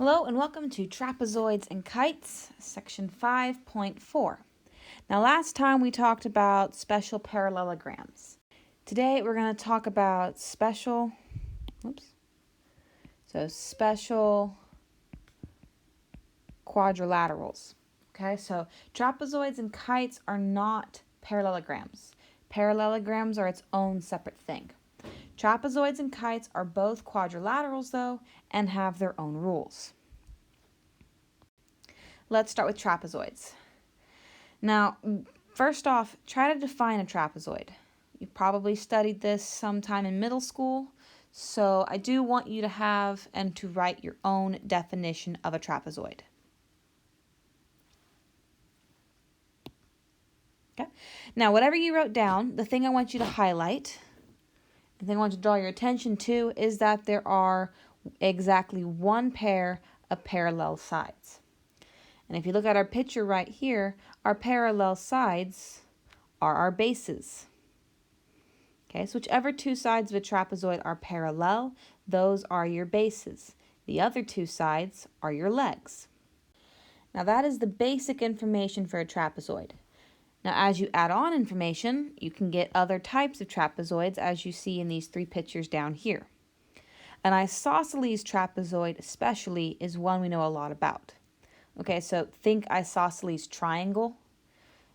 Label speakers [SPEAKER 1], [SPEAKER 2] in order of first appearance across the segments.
[SPEAKER 1] Hello and welcome to Trapezoids and Kites, section 5.4. Now last time we talked about special parallelograms. Today we're going to talk about special quadrilaterals. Okay, so trapezoids and kites are not parallelograms. Parallelograms are its own separate thing. Trapezoids and kites are both quadrilaterals, though, and have their own rules. Let's start with trapezoids. Now, first off, try to define a trapezoid. You've probably studied this sometime in middle school, so I do want you to have and to write your own definition of a trapezoid. Okay. Now, whatever you wrote down, the thing I want you to highlight, the thing I want you to draw your attention to is that there are exactly one pair of parallel sides. And if you look at our picture right here, our parallel sides are our bases. Okay, so whichever two sides of a trapezoid are parallel, those are your bases. The other two sides are your legs. Now that is the basic information for a trapezoid. Now as you add on information, you can get other types of trapezoids as you see in these three pictures down here. An isosceles trapezoid especially is one we know a lot about. Okay, so think isosceles triangle.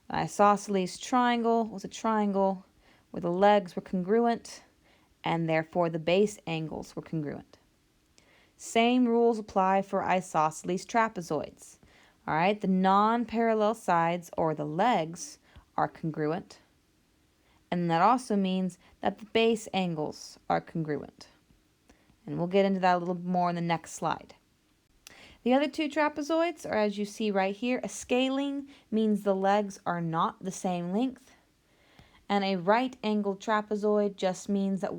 [SPEAKER 1] An isosceles triangle was a triangle where the legs were congruent and therefore the base angles were congruent. Same rules apply for isosceles trapezoids. All right, the non-parallel sides or the legs are congruent, and that also means that the base angles are congruent. And we'll get into that a little more in the next slide. The other two trapezoids are, as you see right here, a scalene means the legs are not the same length, and a right-angled trapezoid just means that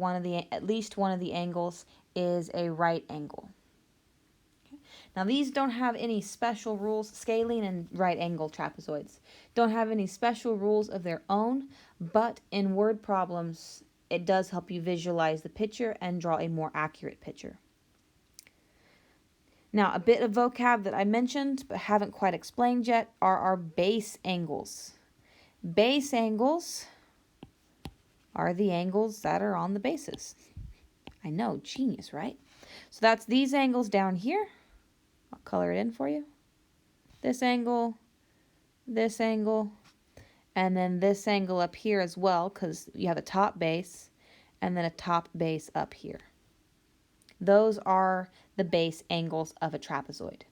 [SPEAKER 1] at least one of the angles is a right angle. Okay. Now these don't have any special rules, scalene and right-angled trapezoids don't have any special rules of their own, but in word problems it does help you visualize the picture and draw a more accurate picture. Now, a bit of vocab that I mentioned but haven't quite explained yet are our base angles. Base angles are the angles that are on the bases. I know, genius, right? So that's these angles down here. I'll color it in for you. This angle, and then this angle up here as well, because you have a top base and then a top base up here. Those are the base angles of a trapezoid.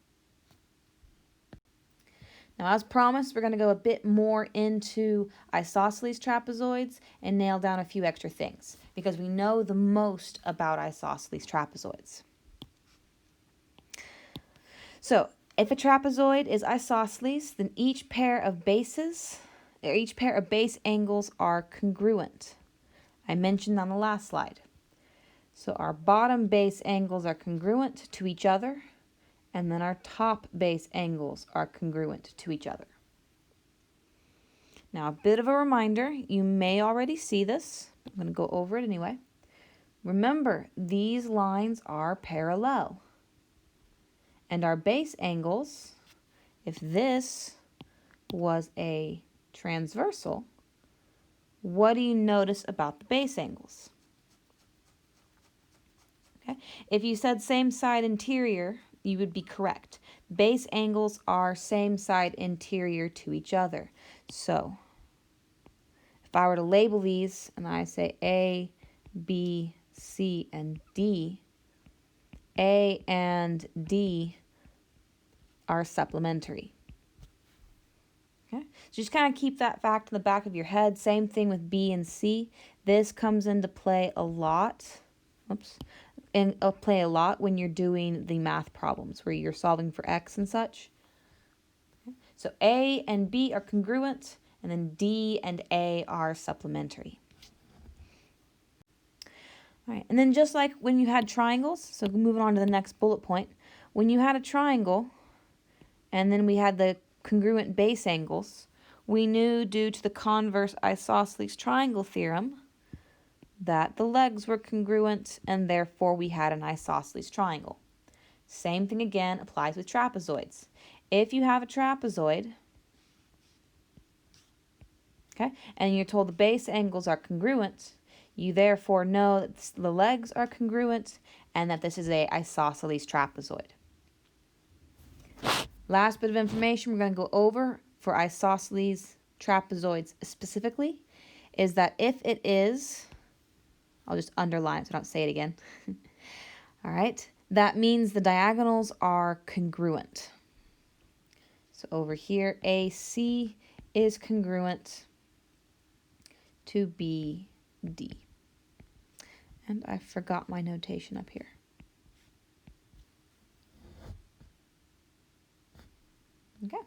[SPEAKER 1] Now, as promised, we're going to go a bit more into isosceles trapezoids and nail down a few extra things because we know the most about isosceles trapezoids. So, if a trapezoid is isosceles, then each pair of base angles are congruent. I mentioned on the last slide. So our bottom base angles are congruent to each other, and then our top base angles are congruent to each other. Now, a bit of a reminder, you may already see this. I'm going to go over it anyway. Remember, these lines are parallel. And our base angles, if this was a transversal, what do you notice about the base angles? Okay. If you said same side interior, you would be correct. Base angles are same side interior to each other. So if I were to label these and I say A, B, C, and D, A and D are supplementary. Okay. So just kind of keep that fact in the back of your head. Same thing with B and C. This comes into play a lot. Play a lot when you're doing the math problems where you're solving for x and such. Okay. So A and B are congruent, and then D and A are supplementary. All right, and then just like when you had triangles, so moving on to the next bullet point, when you had a triangle and then we had the congruent base angles, we knew due to the converse isosceles triangle theorem that the legs were congruent and therefore we had an isosceles triangle. Same thing again applies with trapezoids. If you have a trapezoid, okay, and you're told the base angles are congruent, you therefore know that the legs are congruent and that this is a isosceles trapezoid. Last bit of information we're going to go over for isosceles trapezoids specifically is that if it is, I'll just underline it so I don't say it again. All right, that means the diagonals are congruent. So over here, AC is congruent to BD. And I forgot my notation up here. Okay.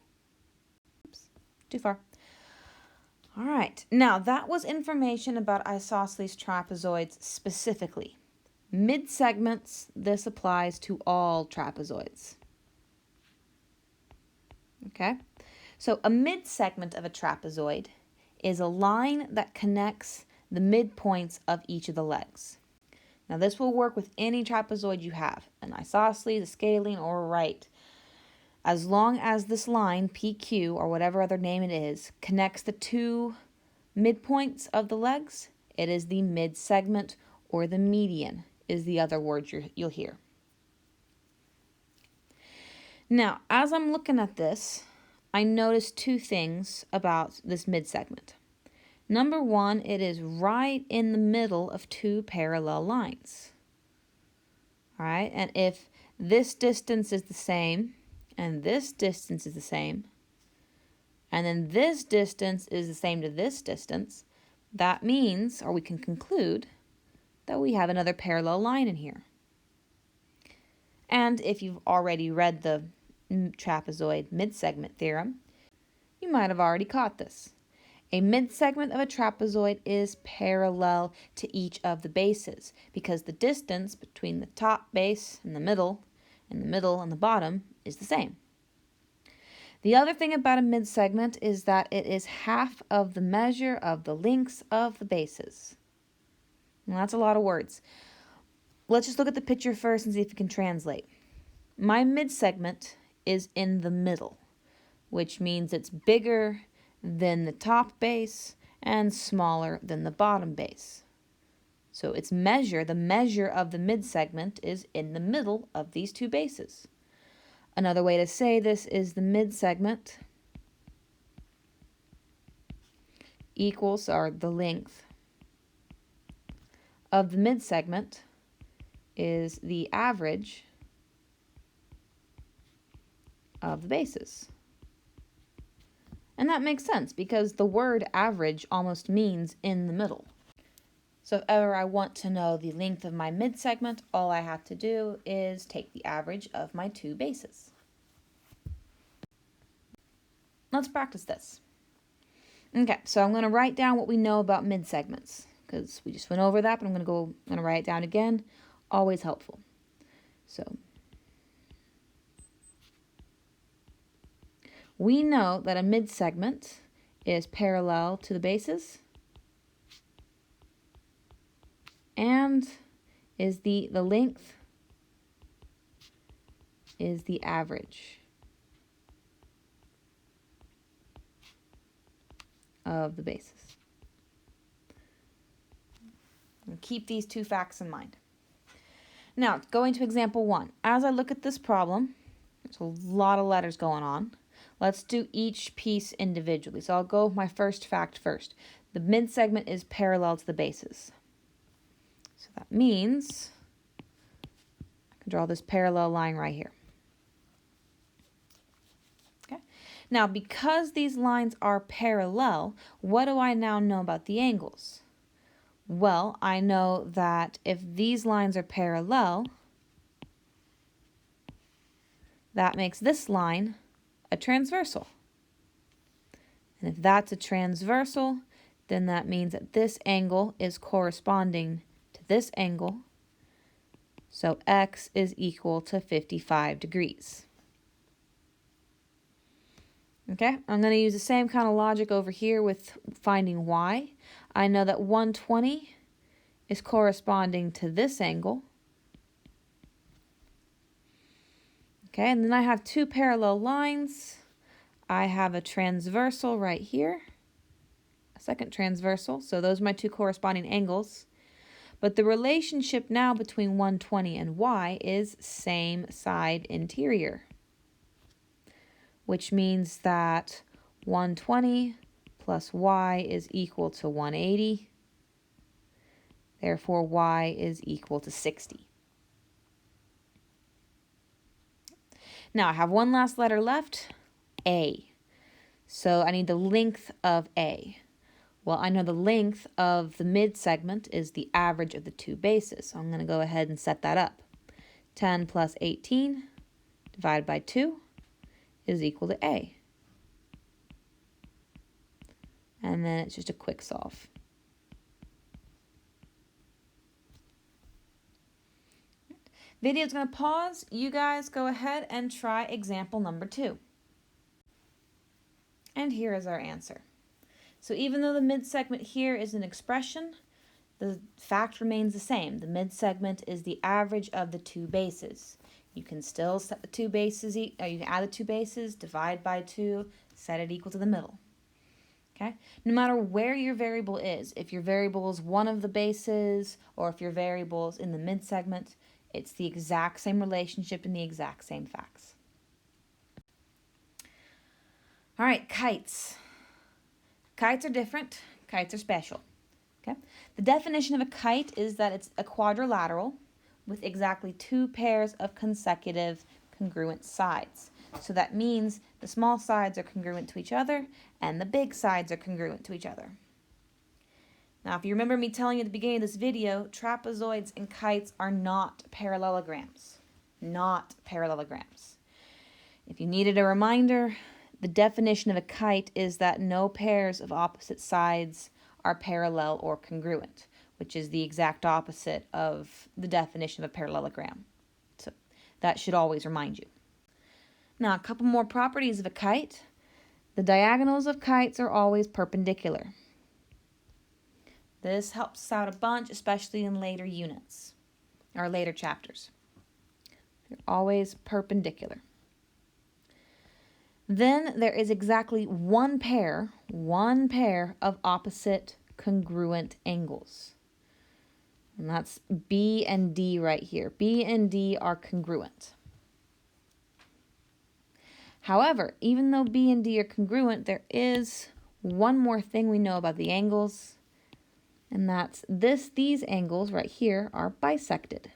[SPEAKER 1] Oops, too far. All right, now that was information about isosceles trapezoids specifically. Midsegments, this applies to all trapezoids. Okay, so a midsegment of a trapezoid is a line that connects the midpoints of each of the legs. Now this will work with any trapezoid you have, an isosceles, a scalene, or a right. As long as this line, PQ, or whatever other name it is, connects the two midpoints of the legs, it is the midsegment, or the median is the other word you'll hear. Now, as I'm looking at this, I noticed two things about this midsegment. Number one, it is right in the middle of two parallel lines. All right, and if this distance is the same, and this distance is the same, and then this distance is the same to this distance, that means, or we can conclude, that we have another parallel line in here. And if you've already read the trapezoid midsegment theorem, you might have already caught this. A midsegment of a trapezoid is parallel to each of the bases because the distance between the top base and the middle and the bottom is the same. The other thing about a midsegment is that it is half of the measure of the lengths of the bases. And that's a lot of words. Let's just look at the picture first and see if we can translate. My midsegment is in the middle, which means it's bigger than the top base and smaller than the bottom base. So its measure, the measure of the midsegment, is in the middle of these two bases. Another way to say this is the midsegment equals, or the length of the midsegment is the average of the bases. And that makes sense because the word average almost means in the middle. So if ever I want to know the length of my midsegment, all I have to do is take the average of my two bases. Let's practice this. Okay, so I'm going to write down what we know about midsegments because we just went over that, but I'm going to write it down again. Always helpful. So we know that a midsegment is parallel to the bases and is the length is the average of the bases. And keep these two facts in mind. Now, going to example 1. As I look at this problem, there's a lot of letters going on. Let's do each piece individually. So I'll go with my first fact first. The midsegment is parallel to the bases. So that means I can draw this parallel line right here. Okay. Now, because these lines are parallel, what do I now know about the angles? Well, I know that if these lines are parallel, that makes this line a transversal. And if that's a transversal, then that means that this angle is corresponding to this angle. So x is equal to 55 degrees. Okay, I'm going to use the same kind of logic over here with finding y. I know that 120 is corresponding to this angle. Okay, and then I have two parallel lines. I have a transversal right here, a second transversal, so those are my two corresponding angles. But the relationship now between 120 and y is same side interior, which means that 120 plus y is equal to 180. Therefore, y is equal to 60. Now, I have one last letter left, A. So I need the length of A. Well, I know the length of the midsegment is the average of the two bases, so I'm going to go ahead and set that up. 10 plus 18 divided by 2 is equal to A. And then it's just a quick solve. Video's going to pause. You guys go ahead and try example number 2. And here is our answer. So even though the midsegment here is an expression, the fact remains the same. The midsegment is the average of the two bases. You can still set the two bases, you can add the two bases, divide by 2, set it equal to the middle. Okay? No matter where your variable is, if your variable is one of the bases or if your variable is in the midsegment, it's the exact same relationship and the exact same facts. All right, kites. Kites are different. Kites are special. Okay? The definition of a kite is that it's a quadrilateral with exactly two pairs of consecutive congruent sides. So that means the small sides are congruent to each other and the big sides are congruent to each other. Now, if you remember me telling you at the beginning of this video, trapezoids and kites are not parallelograms. Not parallelograms. If you needed a reminder, the definition of a kite is that no pairs of opposite sides are parallel or congruent, which is the exact opposite of the definition of a parallelogram. So that should always remind you. Now, a couple more properties of a kite. The diagonals of kites are always perpendicular. This helps us out a bunch, especially in later units or later chapters. They're always perpendicular. Then there is exactly one pair of opposite congruent angles. And that's B and D right here. B and D are congruent. However, even though B and D are congruent, there is one more thing we know about the angles, and that's these angles right here are bisected.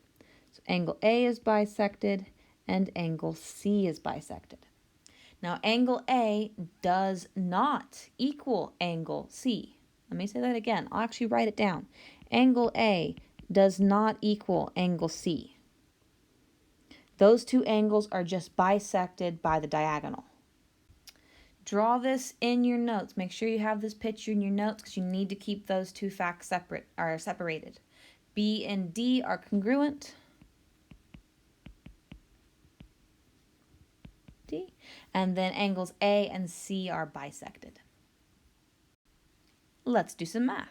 [SPEAKER 1] So angle A is bisected and angle C is bisected. Now, angle A does not equal angle C. Let me say that again. I'll actually write it down. Angle A does not equal angle C. Those two angles are just bisected by the diagonal. Draw this in your notes. Make sure you have this picture in your notes because you need to keep those two facts separated. B and D are congruent. D. And then angles A and C are bisected. Let's do some math.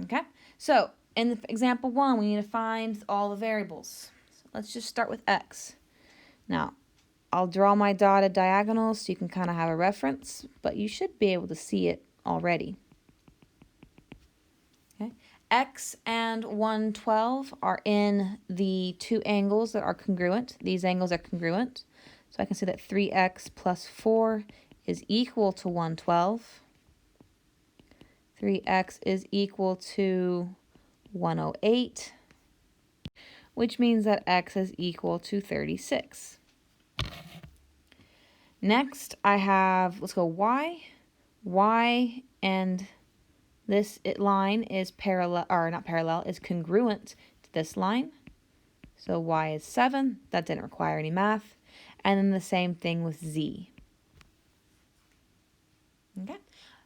[SPEAKER 1] Okay, so in example 1, we need to find all the variables. So let's just start with x. Now, I'll draw my dotted diagonals so you can kind of have a reference, but you should be able to see it already. Okay, x and 112 are in the two angles that are congruent. These angles are congruent. So I can say that 3x plus 4 is equal to 112. 3x is equal to 108, which means that x is equal to 36. Next, I have, let's go y. Y and this line is parallel, or not parallel, is congruent to this line. So y is 7. That didn't require any math. And then the same thing with z. Okay.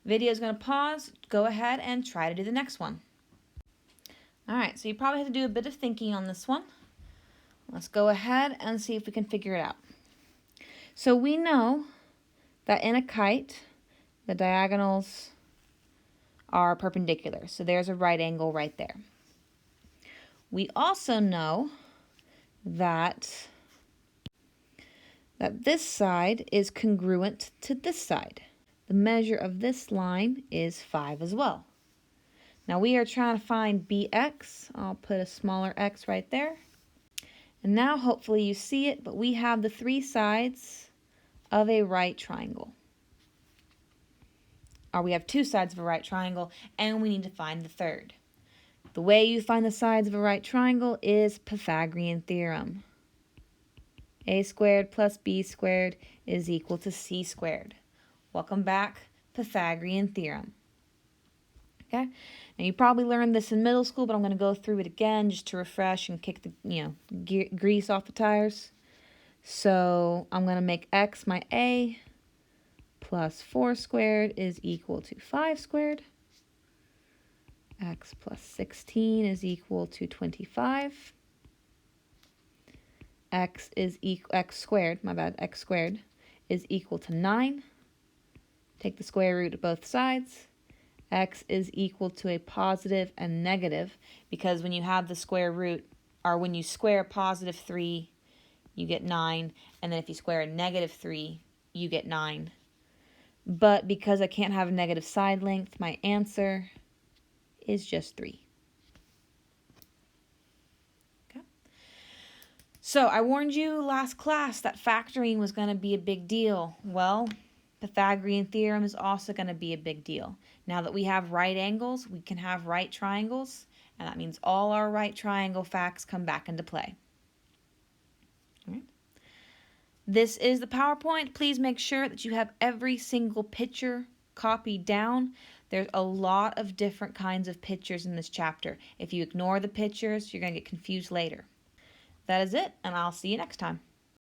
[SPEAKER 1] Video is going to pause. Go ahead and try to do the next one. All right, so you probably have to do a bit of thinking on this one. Let's go ahead and see if we can figure it out. So we know that in a kite, the diagonals are perpendicular. So there's a right angle right there. We also know that that this side is congruent to this side. The measure of this line is 5 as well. Now we are trying to find BX. I'll put a smaller x right there. And now hopefully you see it, but we have the 3 sides of a right triangle. Or we have 2 sides of a right triangle, and we need to find the third. The way you find the sides of a right triangle is Pythagorean theorem. A squared plus b squared is equal to c squared. Welcome back, Pythagorean theorem. Okay? Now you probably learned this in middle school, but I'm going to go through it again just to refresh and kick the grease off the tires. So I'm going to make x my a plus 4 squared is equal to 5 squared. X plus 16 is equal to 25. X squared is equal to 9. Take the square root of both sides. X is equal to a positive and negative, because when you have the square root, or when you square a positive 3, you get 9, and then if you square a negative 3, you get 9. But because I can't have a negative side length, my answer is just 3. So I warned you last class that factoring was going to be a big deal. Well, Pythagorean theorem is also going to be a big deal. Now that we have right angles, we can have right triangles, and that means all our right triangle facts come back into play. All right. This is the PowerPoint. Please make sure that you have every single picture copied down. There's a lot of different kinds of pictures in this chapter. If you ignore the pictures, you're going to get confused later. That is it, and I'll see you next time.